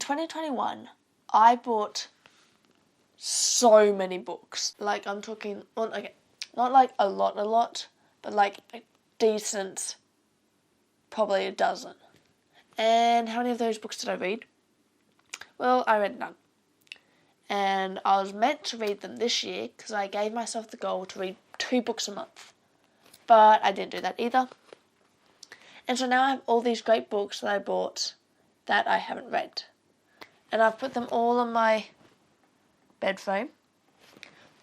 2021, I bought so many books. Like, I'm talking, okay, not like a lot, but like a decent, probably a dozen. And how many of those books did I read? Well, I read none. And I was meant to read them this year because I gave myself the goal to read 2 books a month. But I didn't do that either. And so now I have all these great books that I bought that I haven't read. And I've put them all on my bed frame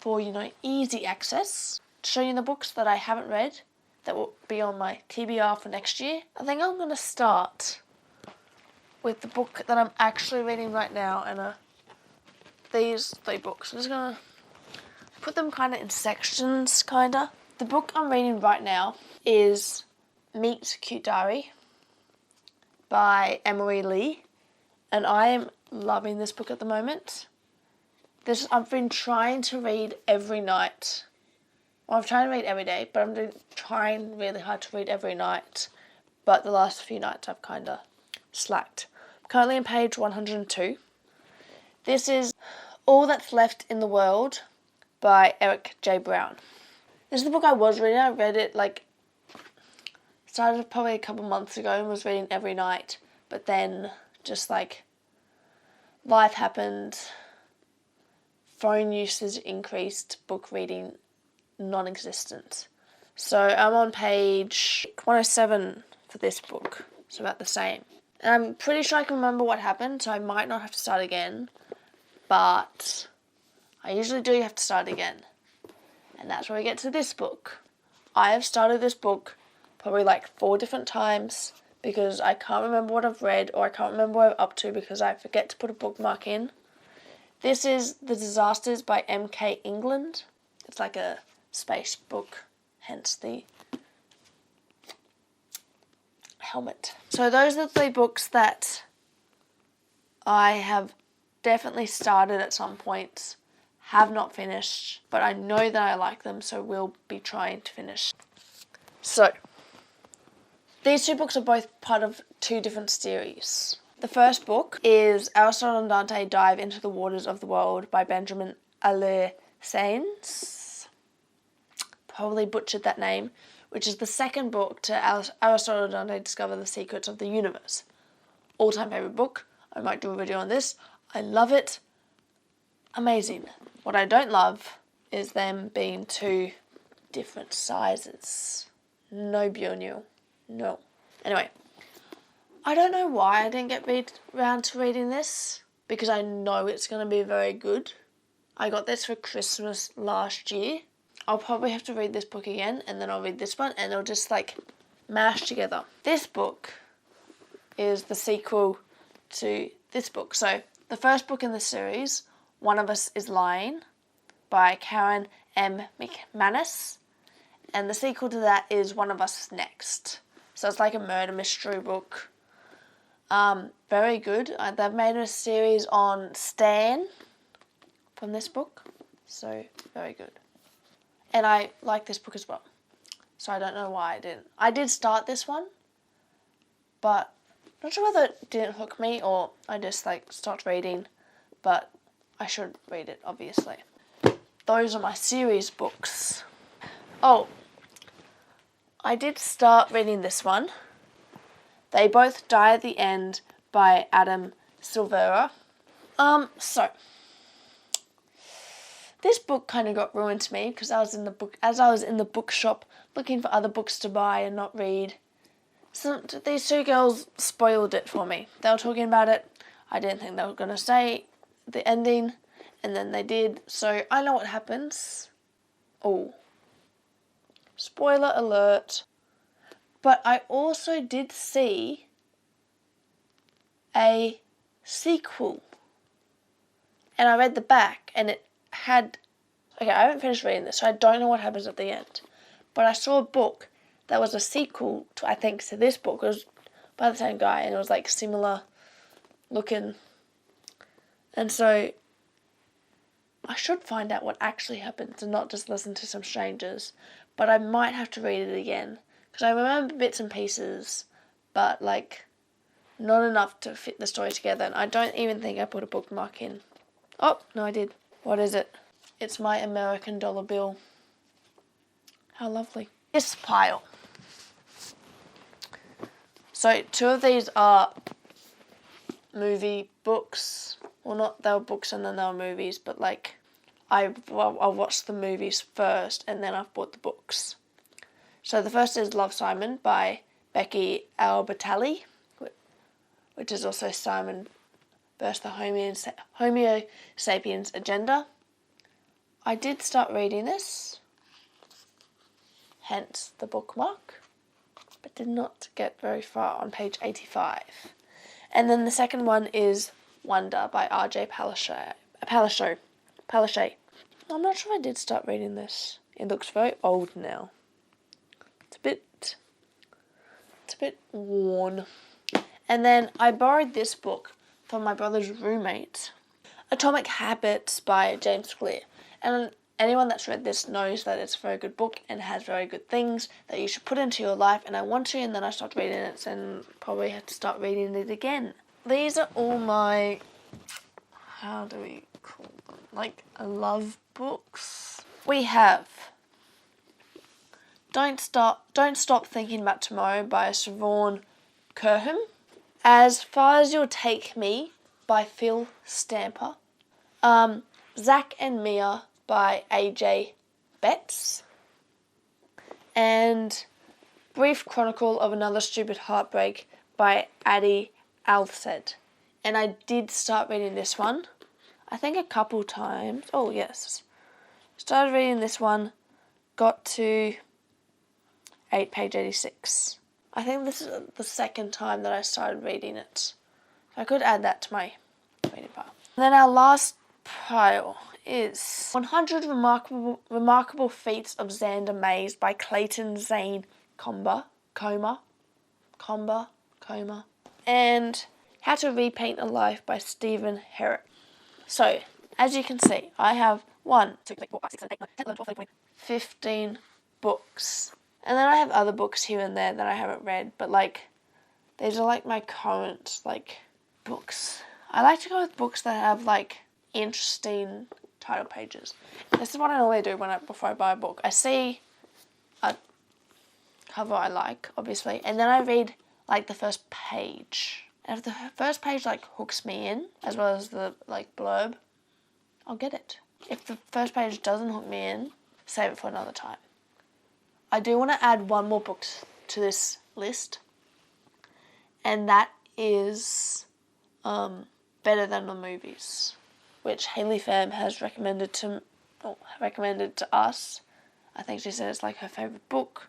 for, easy access to show you the books that I haven't read that will be on my TBR for next year. I think I'm going to start with the book that I'm actually reading right now, and these 3 books. I'm just going to put them kind of in sections, The book I'm reading right now is Meet Cute Diary by Emily Lee, and I am loving this book at the moment. I've been trying to read every night. Well, I'm trying to read every day, but I'm trying really hard to read every night. But the last few nights I've kind of slacked. I'm currently on page 102. This is All That's Left in the World by Eric J. Brown. This is the book I was reading. I read it started probably a couple months ago and was reading every night. But then just life happened, phone usage increased, book reading non-existent. So I'm on page 107 for this book. It's about the same. And I'm pretty sure I can remember what happened, so I might not have to start again. But I usually do have to start again. And that's where we get to this book. I have started this book probably 4 different times because I can't remember what I've read or I can't remember what I'm up to because I forget to put a bookmark in. This is The Disasters by M.K. England. It's like a space book, hence the helmet. So those are the 3 books that I have definitely started at some point, have not finished, but I know that I like them, so we'll be trying to finish. So, these 2 books are both part of 2 different series. The first book is Aristotle and Dante Dive into the Waters of the World by Benjamin Alexanes. Probably butchered that name, which is the second book to Aristotle and Dante Discover the Secrets of the Universe. All-time favourite book. I might do a video on this. I love it. Amazing. What I don't love is them being 2 different sizes. No Bjornil. No. Anyway, I don't know why I didn't get around to reading this, because I know it's going to be very good. I got this for Christmas last year. I'll probably have to read this book again, and then I'll read this one, and they'll just mash together. This book is the sequel to this book. So, the first book in the series, One of Us is Lying, by Karen M. McManus, and the sequel to that is One of Us is Next. So it's like a murder mystery book. Very good. They've made a series on Stan from this book, so very good. And I like this book as well, so I don't know why I didn't. I did start this one, but I'm not sure whether it didn't hook me or I just stopped reading, but I should read it, obviously. Those are my series books. Oh, I did start reading this one. They Both Die at the End by Adam Silvera. So this book kind of got ruined to me because I was in the bookshop looking for other books to buy and not read. So these 2 girls spoiled it for me. They were talking about it. I didn't think they were going to say the ending, and then they did. So I know what happens. Oh, spoiler alert. But I also did see a sequel. And I read the back, and it had... Okay, I haven't finished reading this, so I don't know what happens at the end. But I saw a book that was a sequel to, I think, to this book. It was by the same guy, and it was similar looking. And so I should find out what actually happens and not just listen to some strangers. But I might have to read it again, because I remember bits and pieces, but not enough to fit the story together, and I don't even think I put a bookmark in. Oh, no, I did. What is it? It's my American dollar bill. How lovely. This pile. So 2 of these are movie books. Well, not, they were books and then they were movies, but like I watched the movies first and then I've bought the books. So the first is Love, Simon by Becky Albertalli, which is also Simon versus the Homo sapiens agenda. I did start reading this, hence the bookmark, but did not get very far on page 85. And then the second one is Wonder by R.J. Palaszczuk. I'm not sure I did start reading this. It looks very old now. It's a bit worn. And then I borrowed this book from my brother's roommate, Atomic Habits by James Clear. And anyone that's read this knows that it's a very good book and has very good things that you should put into your life. And I want to, and then I stopped reading it and probably have to start reading it again. These are all my, how do we call them? Like, love books. We have Don't Stop Thinking About Tomorrow by Siobhan Kerham. As Far As You'll Take Me by Phil Stamper. Zack and Mia by A.J. Betts. And Brief Chronicle of Another Stupid Heartbreak by Addie Alced. And I did start reading this one, I think a couple times. Oh, yes. Started reading this one, got to page 86. I think this is the second time that I started reading it. I could add that to my reading pile. And then our last pile is 100 Remarkable Feats of Xander Mays by Clayton Zane Comber. And How to Repaint a Life by Stephen Herrick. So, as you can see, I have 1, 2, 3, 4, 5, 6, 7, 8, 9, 10, 11, 12, 13, 15 books. And then I have other books here and there that I haven't read, but like, these are like my current, like, books. I like to go with books that have like interesting title pages. This is what I normally do before I buy a book. I see a cover I like, obviously, and then I read like the first page. And if the first page like hooks me in, as well as the like blurb, I'll get it. If the first page doesn't hook me in, save it for another time. I do want to add one more book to this list, and that is Better Than the Movies, which Hayley Pham has recommended to us. I think she said it's like her favourite book.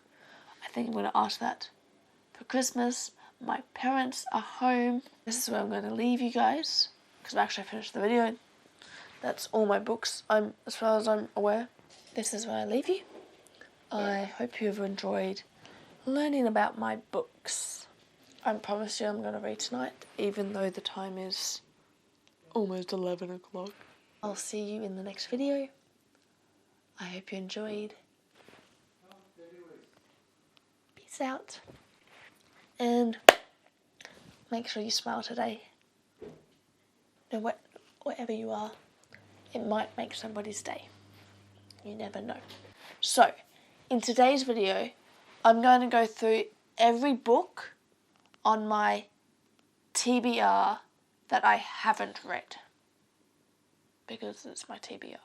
I think I'm going to ask that for Christmas. My parents are home. This is where I'm going to leave you guys, because I've actually finished the video. That's all my books, as far as I'm aware. This is where I leave you. I hope you've enjoyed learning about my books. I promise you I'm going to read tonight, even though the time is almost 11 o'clock. I'll see you in the next video. I hope you enjoyed. Peace out. And make sure you smile today. No, wherever you are, it might make somebody's day. You never know. So, in today's video, I'm going to go through every book on my TBR that I haven't read, because it's my TBR.